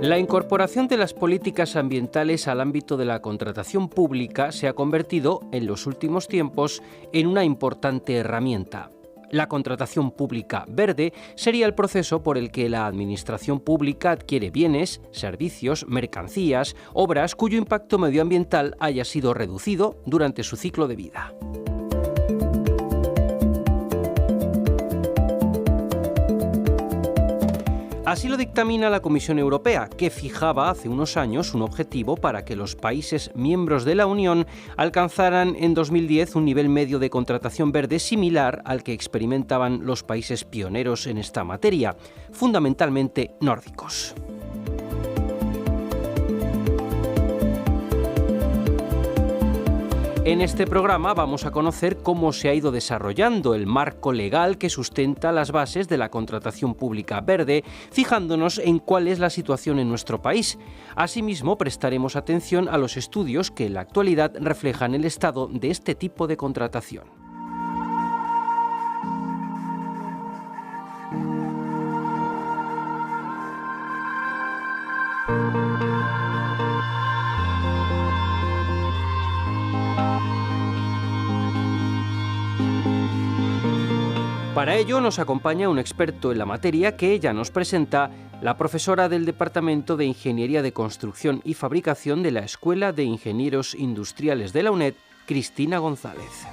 La incorporación de las políticas ambientales al ámbito de la contratación pública se ha convertido, en los últimos tiempos, en una importante herramienta. La contratación pública verde sería el proceso por el que la administración pública adquiere bienes, servicios, mercancías, obras cuyo impacto medioambiental haya sido reducido durante su ciclo de vida. Así lo dictamina la Comisión Europea, que fijaba hace unos años un objetivo para que los países miembros de la Unión alcanzaran en 2010 un nivel medio de contratación verde similar al que experimentaban los países pioneros en esta materia, fundamentalmente nórdicos. En este programa vamos a conocer cómo se ha ido desarrollando el marco legal que sustenta las bases de la contratación pública verde, fijándonos en cuál es la situación en nuestro país. Asimismo, prestaremos atención a los estudios que en la actualidad reflejan el estado de este tipo de contratación. Para ello nos acompaña un experto en la materia que ella nos presenta, la profesora del Departamento de Ingeniería de Construcción y Fabricación de la Escuela de Ingenieros Industriales de la UNED, Cristina González.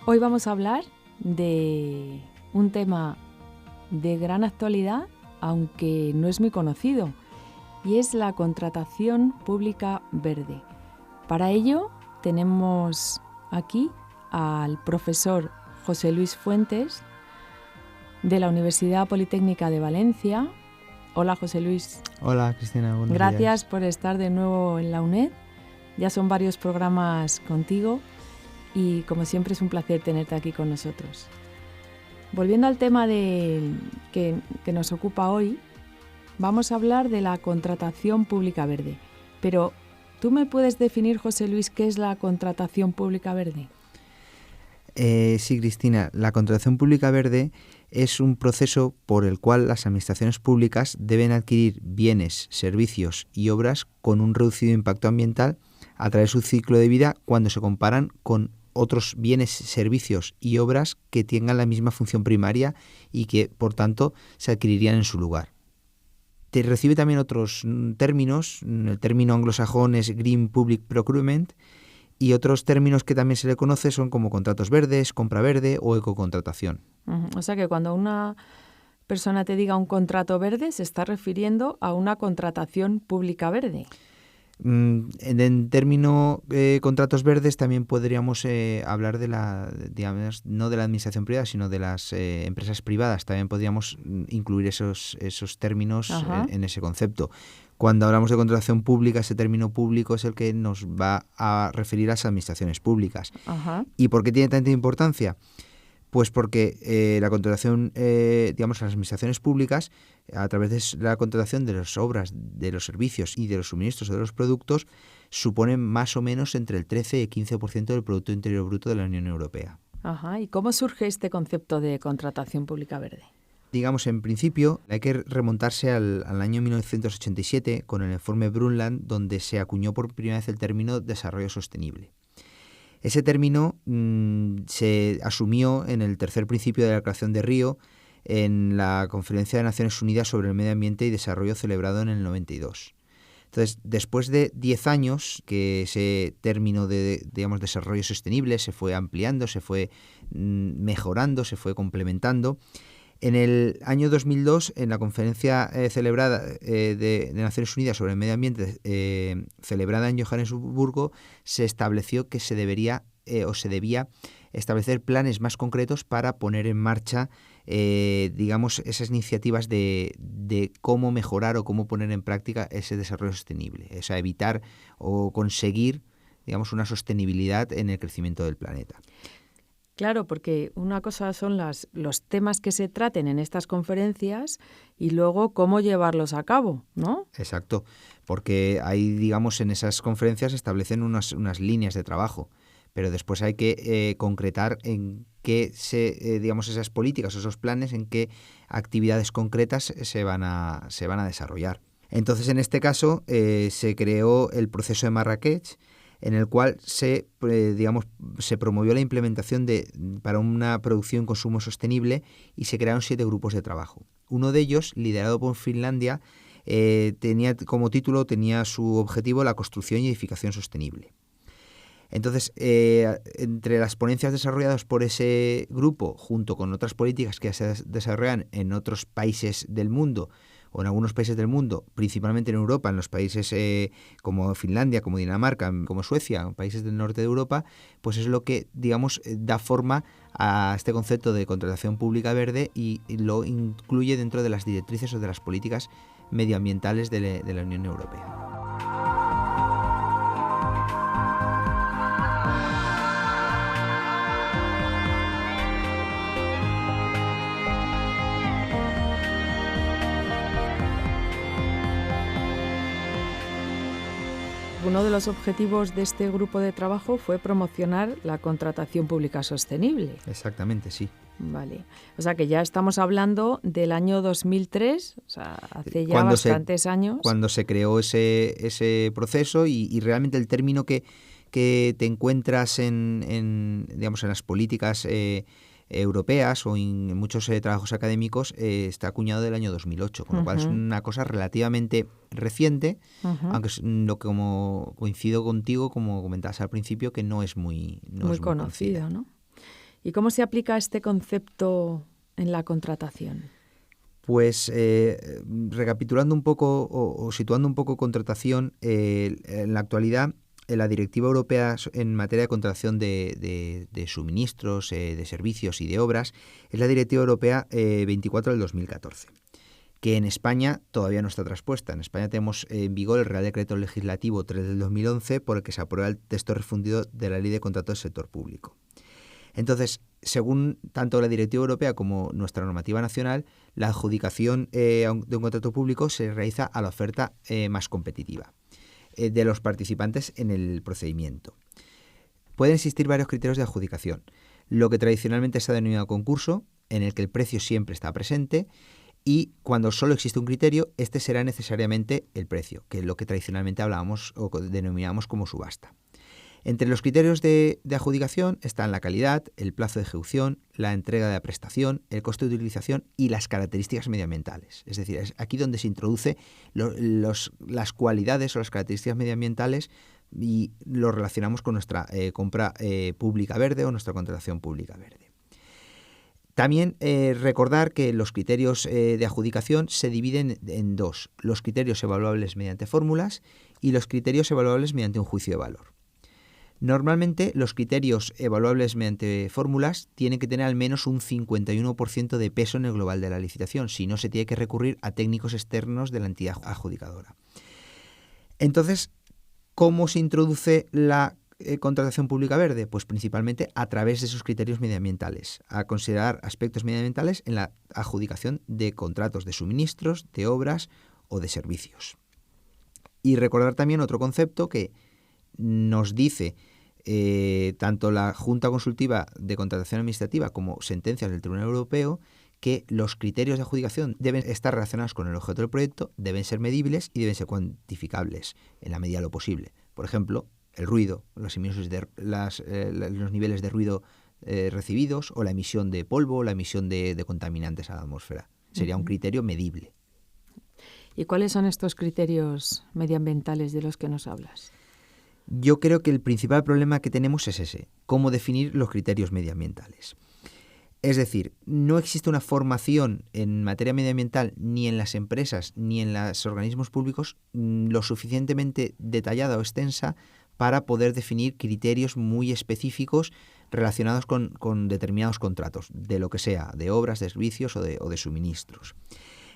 Hoy vamos a hablar de un tema de gran actualidad, aunque no es muy conocido, y es la contratación pública verde. Para ello tenemos aquí al profesor José Luis Fuentes, de la Universidad Politécnica de Valencia. Hola, José Luis. Hola, Cristina. Buenos Gracias días. por estar de nuevo en la UNED. Ya son varios programas contigo y, como siempre, es un placer tenerte aquí con nosotros. Volviendo al tema que nos ocupa hoy, vamos a hablar de la contratación pública verde. Pero, ¿tú me puedes definir, José Luis, qué es la contratación pública verde? Sí, Cristina. La contratación pública verde es un proceso por el cual las administraciones públicas deben adquirir bienes, servicios y obras con un reducido impacto ambiental a través de su ciclo de vida cuando se comparan con otros bienes, servicios y obras que tengan la misma función primaria y que, por tanto, se adquirirían en su lugar. Recibe también otros términos. El término anglosajón es Green Public Procurement, y otros términos que también se le conoce son como contratos verdes, compra verde o ecocontratación. O sea que cuando una persona te diga un contrato verde, se está refiriendo a una contratación pública verde. En término contratos verdes también podríamos hablar de digamos, no de la administración privada, sino de las empresas privadas. También podríamos incluir esos términos en ese concepto. Cuando hablamos de contratación pública, ese término público es el que nos va a referir a las administraciones públicas. Ajá. ¿Y por qué tiene tanta importancia? Pues porque la contratación, digamos, las administraciones públicas, a través de la contratación de las obras, de los servicios y de los suministros o de los productos, suponen más o menos entre el 13 y 15% del Producto Interior Bruto de la Unión Europea. Ajá. ¿Y cómo surge este concepto de contratación pública verde? Digamos, en principio, hay que remontarse al año 1987 con el informe Brundtland, donde se acuñó por primera vez el término desarrollo sostenible. Ese término se asumió en el tercer principio de la Declaración de Río en la Conferencia de Naciones Unidas sobre el Medio Ambiente y Desarrollo celebrado en el 92. Entonces, después de 10 años que ese término de, digamos, desarrollo sostenible se fue ampliando, se fue mejorando, se fue complementando, en el año 2002, en la conferencia celebrada de Naciones Unidas sobre el Medio Ambiente, celebrada en Johannesburgo, se estableció que se debía establecer planes más concretos para poner en marcha, digamos, esas iniciativas de cómo mejorar o cómo poner en práctica ese desarrollo sostenible, o sea, evitar o conseguir, digamos, una sostenibilidad en el crecimiento del planeta. Claro, porque una cosa son los temas que se traten en estas conferencias y luego cómo llevarlos a cabo, ¿no? Exacto, porque ahí, digamos, en esas conferencias se establecen unas líneas de trabajo, pero después hay que concretar en qué digamos, esas políticas, esos planes, en qué actividades concretas se van a desarrollar. Entonces, en este caso, se creó el proceso de Marrakech, en el cual se promovió la implementación para una producción y consumo sostenible, y se crearon 7 grupos de trabajo. Uno de ellos, liderado por Finlandia, tenía su objetivo la construcción y edificación sostenible. Entonces, entre las ponencias desarrolladas por ese grupo, junto con otras políticas que se desarrollan en otros países del mundo, o en algunos países del mundo, principalmente en Europa, en los países como Finlandia, como Dinamarca, como Suecia, países del norte de Europa, pues es lo que, da forma a este concepto de contratación pública verde y lo incluye dentro de las directrices o de las políticas medioambientales de la Unión Europea. Uno de los objetivos de este grupo de trabajo fue promocionar la contratación pública sostenible. Exactamente, sí. Vale. O sea que ya estamos hablando del año 2003, o sea, hace ya bastantes años. Cuando se creó ese proceso y realmente el término que te encuentras en las políticas europeas o en muchos trabajos académicos está acuñado del año 2008, con lo cual es una cosa relativamente reciente, aunque como coincido contigo, como comentabas al principio, que no es muy conocido, ¿no? ¿Y cómo se aplica este concepto en la contratación? Pues recapitulando un poco o situando un poco contratación, en la actualidad la Directiva Europea en materia de contratación de suministros, de servicios y de obras es la Directiva Europea 24 del 2014, que en España todavía no está traspuesta. En España tenemos en vigor el Real Decreto Legislativo 3 del 2011, por el que se aprueba el texto refundido de la Ley de Contratos del Sector Público. Entonces, según tanto la Directiva Europea como nuestra normativa nacional, la adjudicación de un contrato público se realiza a la oferta más competitiva de los participantes en el procedimiento. Pueden existir varios criterios de adjudicación. Lo que tradicionalmente se ha denominado concurso, en el que el precio siempre está presente, y cuando solo existe un criterio, este será necesariamente el precio, que es lo que tradicionalmente hablábamos o denominamos como subasta. Entre los criterios de adjudicación están la calidad, el plazo de ejecución, la entrega de la prestación, el coste de utilización y las características medioambientales. Es decir, es aquí donde se introduce las cualidades o las características medioambientales y lo relacionamos con nuestra compra pública verde o nuestra contratación pública verde. También recordar que los criterios de adjudicación se dividen en dos: los criterios evaluables mediante fórmulas y los criterios evaluables mediante un juicio de valor. Normalmente los criterios evaluables mediante fórmulas tienen que tener al menos un 51% de peso en el global de la licitación, si no se tiene que recurrir a técnicos externos de la entidad adjudicadora. Entonces, ¿cómo se introduce la contratación pública verde? Pues principalmente a través de esos criterios medioambientales, a considerar aspectos medioambientales en la adjudicación de contratos de suministros, de obras o de servicios. Y recordar también otro concepto que nos dice tanto la Junta Consultiva de Contratación Administrativa como sentencias del Tribunal Europeo, que los criterios de adjudicación deben estar relacionados con el objeto del proyecto, deben ser medibles y deben ser cuantificables en la medida de lo posible. Por ejemplo, el ruido, los niveles de ruido recibidos, o la emisión de polvo, o la emisión de contaminantes a la atmósfera. Sería un criterio medible. ¿Y cuáles son estos criterios medioambientales de los que nos hablas? Yo creo que el principal problema que tenemos es ese: cómo definir los criterios medioambientales. Es decir, no existe una formación en materia medioambiental ni en las empresas ni en los organismos públicos lo suficientemente detallada o extensa para poder definir criterios muy específicos relacionados con determinados contratos, de lo que sea, de obras, de servicios o de suministros.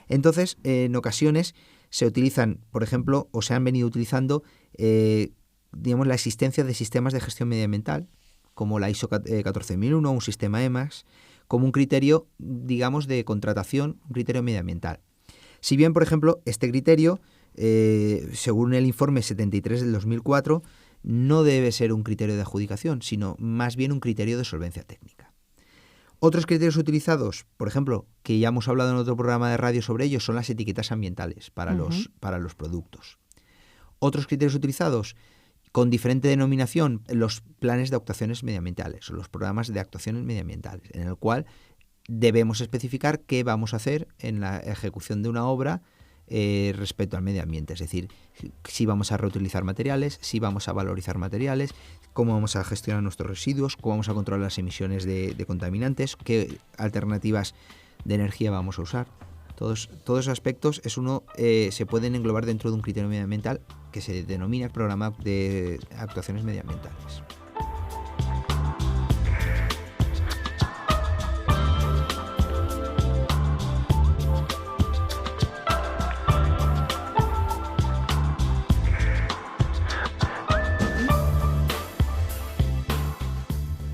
Entonces, en ocasiones se utilizan, por ejemplo, o se han venido utilizando la existencia de sistemas de gestión medioambiental, como la ISO 14001 o un sistema EMAS, como un criterio, de contratación, un criterio medioambiental. Si bien, por ejemplo, este criterio, según el informe 73 del 2004, no debe ser un criterio de adjudicación, sino más bien un criterio de solvencia técnica. Otros criterios utilizados, por ejemplo, que ya hemos hablado en otro programa de radio sobre ellos, son las etiquetas ambientales para los productos. Otros criterios utilizados con diferente denominación, los planes de actuaciones medioambientales o los programas de actuaciones medioambientales, en el cual debemos especificar qué vamos a hacer en la ejecución de una obra respecto al medio ambiente, es decir, si vamos a reutilizar materiales, si vamos a valorizar materiales, cómo vamos a gestionar nuestros residuos, cómo vamos a controlar las emisiones de contaminantes, qué alternativas de energía vamos a usar. Todos esos aspectos se pueden englobar dentro de un criterio medioambiental que se denomina programa de actuaciones medioambientales.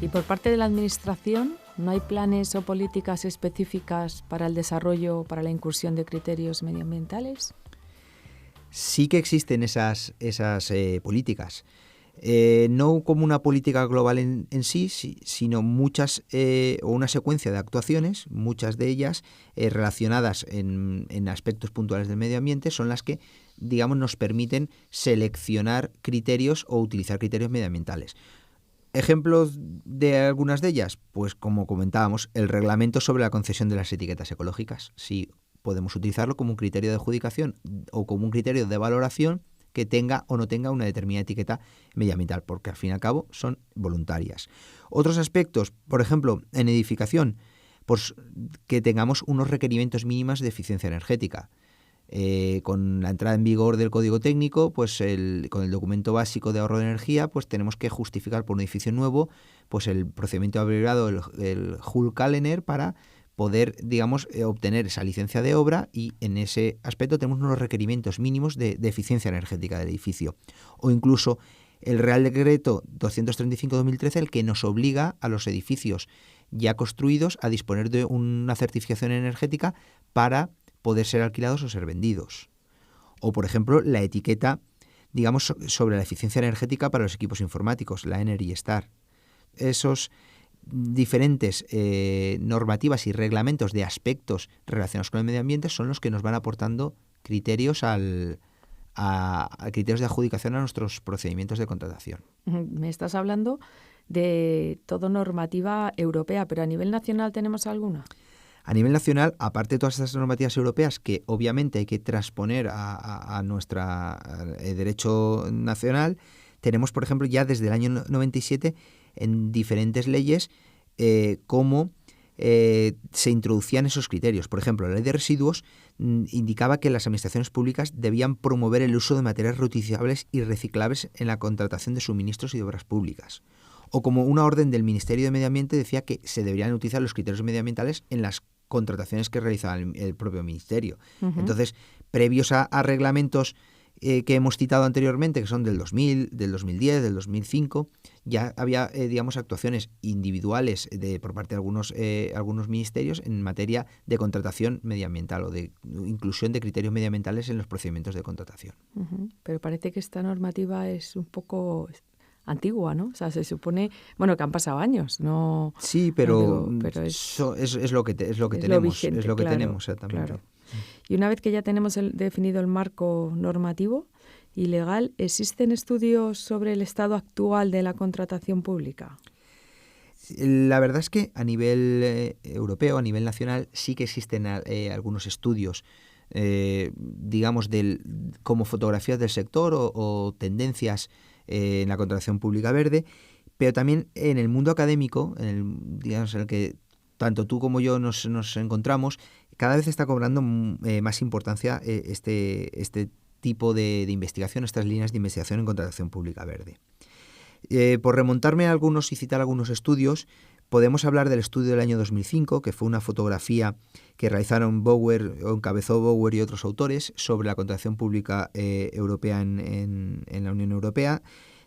Y por parte de la Administración, ¿no hay planes o políticas específicas para el desarrollo, para la incursión de criterios medioambientales? Sí que existen esas políticas. No como una política global en sí, sino muchas o una secuencia de actuaciones, muchas de ellas relacionadas en aspectos puntuales del medio ambiente, son las que, digamos, nos permiten seleccionar criterios o utilizar criterios medioambientales. ¿Ejemplos de algunas de ellas? Pues como comentábamos, el reglamento sobre la concesión de las etiquetas ecológicas. Sí, podemos utilizarlo como un criterio de adjudicación o como un criterio de valoración que tenga o no tenga una determinada etiqueta medioambiental, porque al fin y al cabo son voluntarias. Otros aspectos, por ejemplo, en edificación, pues que tengamos unos requerimientos mínimos de eficiencia energética. Con la entrada en vigor del Código Técnico, pues con el documento básico de ahorro de energía, pues tenemos que justificar por un edificio nuevo pues el procedimiento abreviado, el Hull-Kalener, para poder, digamos, obtener esa licencia de obra, y en ese aspecto tenemos unos requerimientos mínimos de eficiencia energética del edificio. O incluso el Real Decreto 235/2013, el que nos obliga a los edificios ya construidos a disponer de una certificación energética para poder ser alquilados o ser vendidos. O, por ejemplo, la etiqueta, digamos, sobre la eficiencia energética para los equipos informáticos, la Energy Star. Esos diferentes normativas y reglamentos de aspectos relacionados con el medio ambiente son los que nos van aportando criterios a criterios de adjudicación a nuestros procedimientos de contratación. Me estás hablando de todo normativa europea, pero a nivel nacional ¿tenemos alguna? A nivel nacional, aparte de todas estas normativas europeas que obviamente hay que transponer a nuestro derecho nacional, tenemos, por ejemplo, ya desde el año 97 en diferentes leyes cómo se introducían esos criterios. Por ejemplo, la ley de residuos indicaba que las administraciones públicas debían promover el uso de materiales reutilizables y reciclables en la contratación de suministros y de obras públicas. O como una orden del Ministerio de Medio Ambiente decía que se deberían utilizar los criterios medioambientales en las contrataciones que realizaba el propio Ministerio. Uh-huh. Entonces, previos a reglamentos que hemos citado anteriormente, que son del 2000, del 2010, del 2005, ya había, digamos, actuaciones individuales por parte de algunos ministerios en materia de contratación medioambiental o de inclusión de criterios medioambientales en los procedimientos de contratación. Uh-huh. Pero parece que esta normativa es un poco antigua, ¿no? O sea, se supone, bueno, que han pasado años, ¿no? Sí, pero es lo que tenemos, vigente, es lo que claro, tenemos exactamente. Claro. Y una vez que ya tenemos definido el marco normativo y legal, ¿existen estudios sobre el estado actual de la contratación pública? La verdad es que a nivel europeo, a nivel nacional, sí que existen algunos estudios, digamos, como fotografías del sector o tendencias en la contratación pública verde, pero también en el mundo académico, digamos, en el que tanto tú como yo nos encontramos, cada vez está cobrando más importancia este tipo de investigación, estas líneas de investigación en contratación pública verde. Por remontarme a algunos y citar algunos estudios, podemos hablar del estudio del año 2005, que fue una fotografía que realizaron encabezó Bower y otros autores sobre la contratación pública europea en la Unión Europea,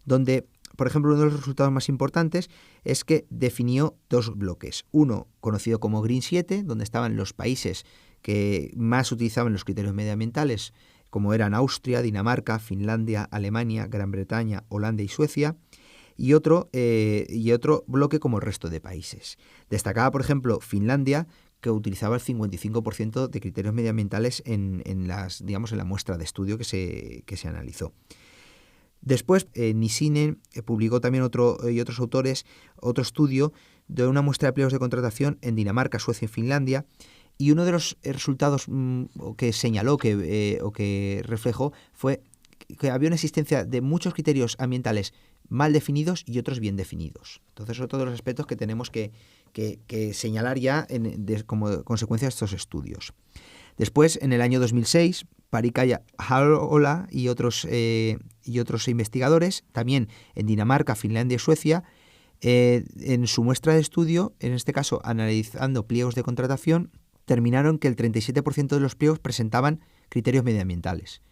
donde, por ejemplo, uno de los resultados más importantes es que definió dos bloques. Uno, conocido como Green 7, donde estaban los países que más utilizaban los criterios medioambientales, como eran Austria, Dinamarca, Finlandia, Alemania, Gran Bretaña, Holanda y Suecia. y otro bloque como el resto de países. Destacaba, por ejemplo, Finlandia, que utilizaba el 55% de criterios medioambientales en la muestra de estudio que se analizó. Después, Nissinen publicó también otros autores otro estudio de una muestra de pliegos de contratación en Dinamarca, Suecia y Finlandia, y uno de los resultados que señaló o que reflejó fue que había una existencia de muchos criterios ambientales mal definidos y otros bien definidos. Entonces, son todos los aspectos que tenemos que señalar ya como consecuencia de estos estudios. Después, en el año 2006, Parikka Harola y otros investigadores, también en Dinamarca, Finlandia y Suecia, en su muestra de estudio, en este caso analizando pliegos de contratación, terminaron que el 37% de los pliegos presentaban criterios medioambientales.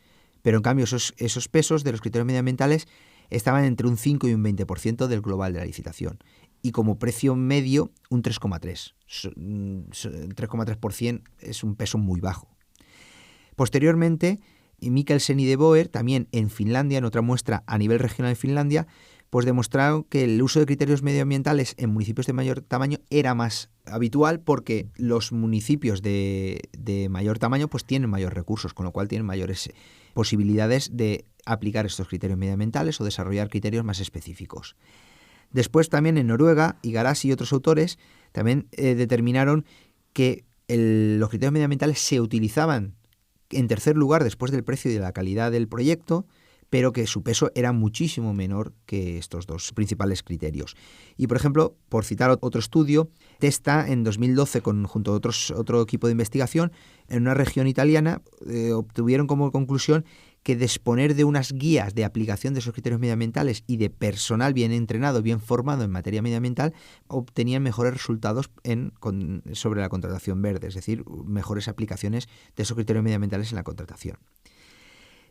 Pero en cambio esos pesos de los criterios medioambientales estaban entre un 5 y un 20% del global de la licitación. Y como precio medio, un 3,3%. 3,3% es un peso muy bajo. Posteriormente, Mikkelsen y De Boer, también en Finlandia, en otra muestra a nivel regional en Finlandia, pues demostraron que el uso de criterios medioambientales en municipios de mayor tamaño era más habitual porque los municipios de mayor tamaño pues tienen mayores recursos, con lo cual tienen mayores posibilidades de aplicar estos criterios medioambientales o desarrollar criterios más específicos. Después también en Noruega, Igarashi y otros autores también determinaron que los criterios medioambientales se utilizaban en tercer lugar después del precio y de la calidad del proyecto, pero que su peso era muchísimo menor que estos dos principales criterios. Y, por ejemplo, por citar otro estudio, Testa en 2012, junto a otro equipo de investigación, en una región italiana, obtuvieron como conclusión que disponer de unas guías de aplicación de esos criterios medioambientales y de personal bien entrenado, bien formado en materia medioambiental, obtenían mejores resultados sobre la contratación verde, es decir, mejores aplicaciones de esos criterios medioambientales en la contratación.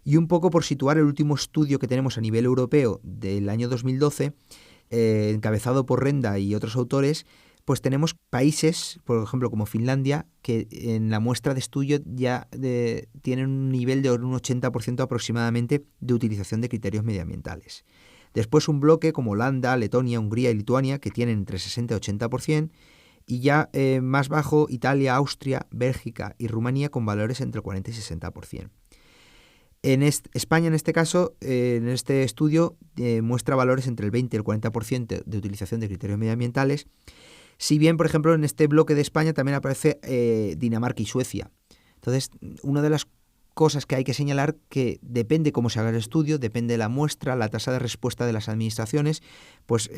Y un poco por situar el último estudio que tenemos a nivel europeo del año 2012, encabezado por Renda y otros autores, pues tenemos países, por ejemplo, como Finlandia, que en la muestra de estudio ya tienen un nivel de un 80% aproximadamente de utilización de criterios medioambientales. Después un bloque como Holanda, Letonia, Hungría y Lituania, que tienen entre 60 y 80%, y ya más bajo Italia, Austria, Bélgica y Rumanía con valores entre 40 y 60%. España, en este caso, en este estudio, muestra valores entre el 20 y el 40% de utilización de criterios medioambientales, si bien, por ejemplo, en este bloque de España también aparece Dinamarca y Suecia. Entonces, una de las cosas que hay que señalar que depende cómo se haga el estudio, depende de la muestra, la tasa de respuesta de las administraciones, pues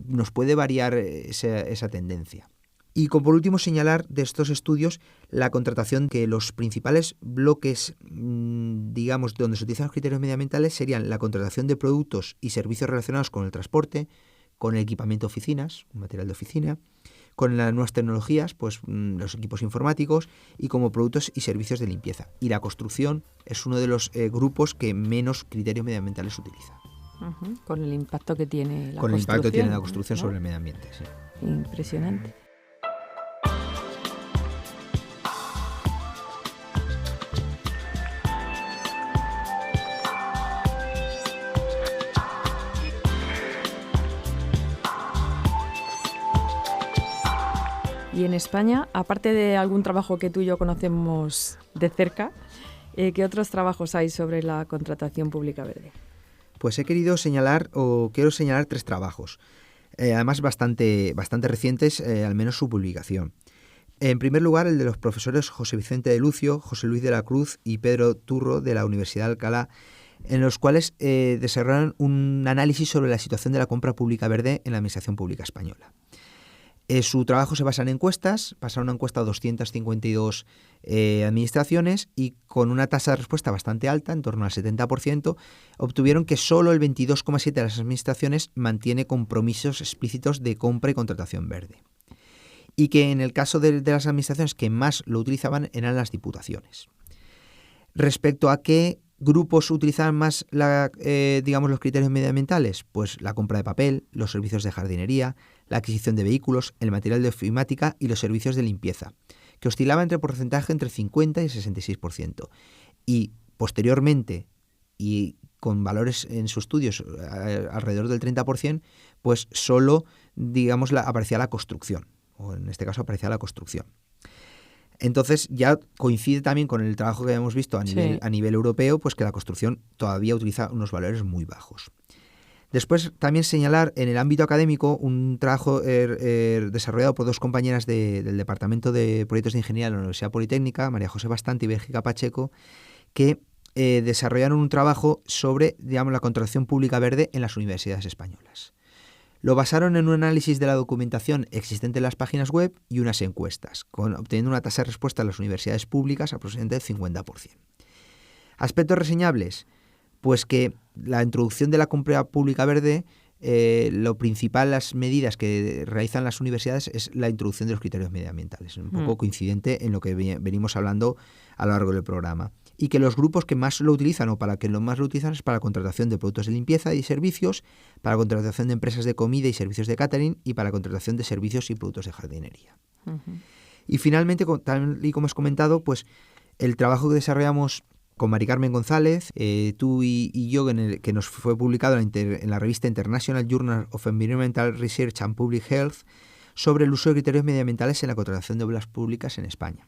nos puede variar esa tendencia. Y por último señalar de estos estudios la contratación, que los principales bloques, digamos, donde se utilizan los criterios medioambientales serían la contratación de productos y servicios relacionados con el transporte, con el equipamiento de oficinas, material de oficina, con las nuevas tecnologías, pues los equipos informáticos y como productos y servicios de limpieza. Y la construcción es uno de los grupos que menos criterios medioambientales utiliza. Uh-huh. Con el impacto que tiene la construcción. Con el impacto que tiene la construcción, ¿no?, sobre el medio ambiente. Sí. Impresionante. Y en España, aparte de algún trabajo que tú y yo conocemos de cerca, ¿qué otros trabajos hay sobre la contratación pública verde? Pues quiero señalar 3 trabajos, además bastante recientes, al menos su publicación. En primer lugar, el de los profesores José Vicente de Lucio, José Luis de la Cruz y Pedro Turro de la Universidad de Alcalá, en los cuales desarrollaron un análisis sobre la situación de la compra pública verde en la administración pública española. Su trabajo se basa en encuestas, pasaron una encuesta a 252 administraciones y con una tasa de respuesta bastante alta, en torno al 70%, obtuvieron que solo el 22,7% de las administraciones mantiene compromisos explícitos de compra y contratación verde. Y que en el caso de las administraciones que más lo utilizaban eran las diputaciones. Respecto a qué grupos utilizaban más los criterios medioambientales, pues la compra de papel, los servicios de jardinería, la adquisición de vehículos, el material de ofimática y los servicios de limpieza, que oscilaba entre porcentaje entre 50 y 66%. Y posteriormente, y con valores en sus estudios alrededor del 30%, pues solo, digamos, aparecía la construcción, o en este caso aparecía la construcción. Entonces ya coincide también con el trabajo que hemos visto a nivel europeo, pues que la construcción todavía utiliza unos valores muy bajos. Después también señalar en el ámbito académico un trabajo desarrollado por dos compañeras del Departamento de Proyectos de Ingeniería de la Universidad Politécnica, María José Bastante y Bélgica Pacheco, que desarrollaron un trabajo sobre, digamos, la contratación pública verde en las universidades españolas. Lo basaron en un análisis de la documentación existente en las páginas web y unas encuestas, obteniendo una tasa de respuesta en las universidades públicas aproximadamente del 50%. Aspectos reseñables, pues que la introducción de la compra pública verde, lo principal, las medidas que realizan las universidades es la introducción de los criterios medioambientales, un poco coincidente en lo que venimos hablando a lo largo del programa. Y que los grupos que más lo utilizan o para que lo más lo utilizan es para la contratación de productos de limpieza y servicios, para la contratación de empresas de comida y servicios de catering y para la contratación de servicios y productos de jardinería. Y finalmente, tal y como has comentado, pues el trabajo que desarrollamos con Mari Carmen González, tú y yo, que nos fue publicado en la revista International Journal of Environmental Research and Public Health, sobre el uso de criterios medioambientales en la contratación de obras públicas en España.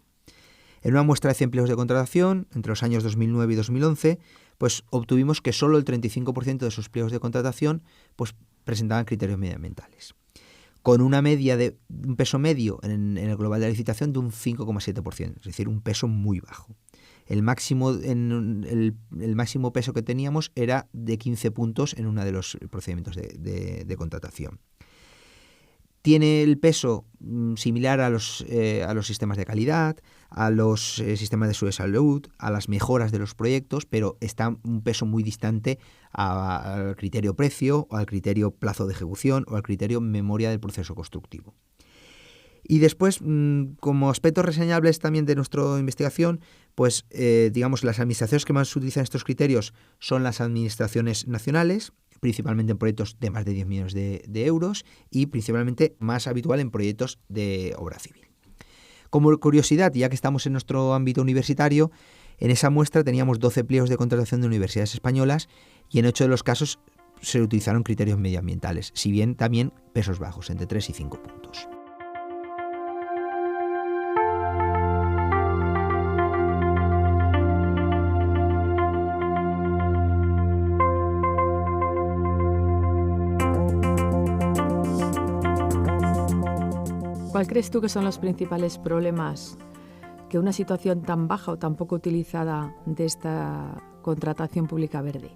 En una muestra de 100 empleos de contratación, entre los años 2009 y 2011, pues obtuvimos que solo el 35% de esos pliegos de contratación pues, presentaban criterios medioambientales, con una media de un peso medio en el global de la licitación de un 5,7%, es decir, un peso muy bajo. El máximo peso que teníamos era de 15 puntos en uno de los procedimientos de contratación. Tiene el peso similar a los sistemas de calidad, a los sistemas de salud, a las mejoras de los proyectos, pero está un peso muy distante al criterio precio, o al criterio plazo de ejecución, o al criterio memoria del proceso constructivo. Y después, como aspectos reseñables también de nuestra investigación, pues digamos, las administraciones que más utilizan estos criterios son las administraciones nacionales, principalmente en proyectos de más de 10 millones de euros y principalmente más habitual en proyectos de obra civil. Como curiosidad, ya que estamos en nuestro ámbito universitario, en esa muestra teníamos 12 pliegos de contratación de universidades españolas y en 8 de los casos se utilizaron criterios medioambientales, si bien también pesos bajos, entre 3 y 5 puntos. ¿Cuál crees tú que son los principales problemas que una situación tan baja o tan poco utilizada de esta contratación pública verde?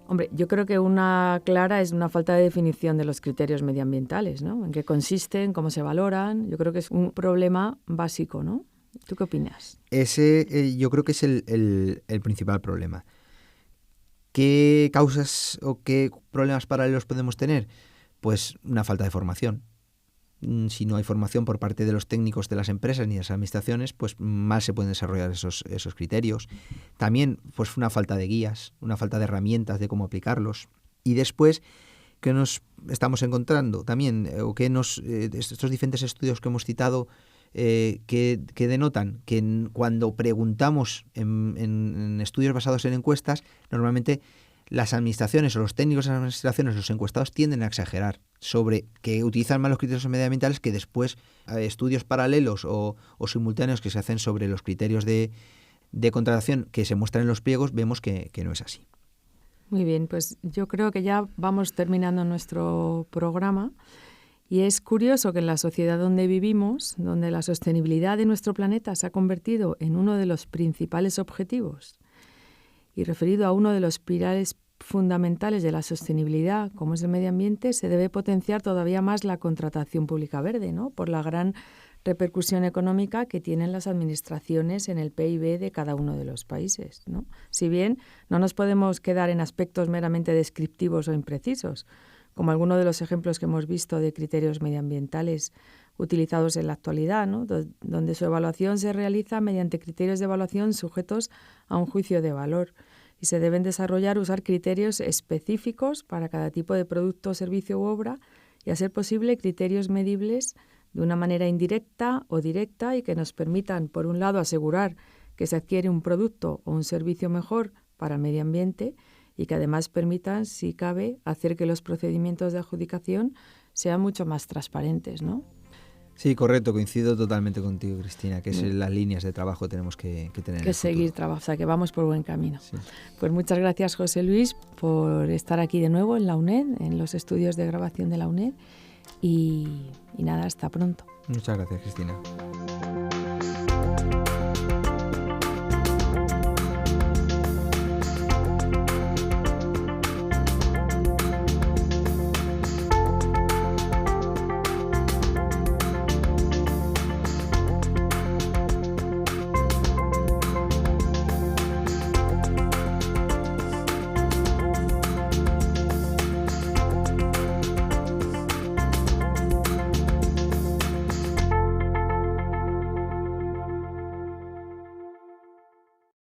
Hombre, yo creo que una clara es una falta de definición de los criterios medioambientales, ¿no? En qué consisten, cómo se valoran. Yo creo que es un problema básico, ¿no? ¿Tú qué opinas? Ese yo creo que es el principal problema. ¿Qué causas o qué problemas paralelos podemos tener? Pues una falta de formación. Si no hay formación por parte de los técnicos de las empresas ni de las administraciones, pues mal se pueden desarrollar esos criterios. También pues una falta de guías, una falta de herramientas de cómo aplicarlos. Y después, ¿qué nos estamos encontrando también? O que estos diferentes estudios que hemos citado que denotan que cuando preguntamos en estudios basados en encuestas, normalmente las administraciones o los técnicos de las administraciones, los encuestados, tienden a exagerar sobre que utilizan mal los criterios medioambientales, que después estudios paralelos o simultáneos que se hacen sobre los criterios de contratación que se muestran en los pliegos, vemos que no es así. Muy bien, pues yo creo que ya vamos terminando nuestro programa y es curioso que en la sociedad donde vivimos, donde la sostenibilidad de nuestro planeta se ha convertido en uno de los principales objetivos y referido a uno de los pilares fundamentales de la sostenibilidad, como es el medio ambiente, se debe potenciar todavía más la contratación pública verde, ¿no? Por la gran repercusión económica que tienen las administraciones en el PIB de cada uno de los países, ¿no? Si bien no nos podemos quedar en aspectos meramente descriptivos o imprecisos, como algunos de los ejemplos que hemos visto de criterios medioambientales utilizados en la actualidad, ¿no? Donde su evaluación se realiza mediante criterios de evaluación sujetos a un juicio de valor y se deben usar criterios específicos para cada tipo de producto, servicio u obra y, a ser posible, criterios medibles de una manera indirecta o directa y que nos permitan, por un lado, asegurar que se adquiere un producto o un servicio mejor para el medio ambiente y que además permitan, si cabe, hacer que los procedimientos de adjudicación sean mucho más transparentes, ¿no? Sí, correcto, coincido totalmente contigo, Cristina, que es las líneas de trabajo tenemos que tener. Que seguir trabajando, o sea, que vamos por buen camino. Sí. Pues muchas gracias, José Luis, por estar aquí de nuevo en la UNED, en los estudios de grabación de la UNED, y nada, hasta pronto. Muchas gracias, Cristina.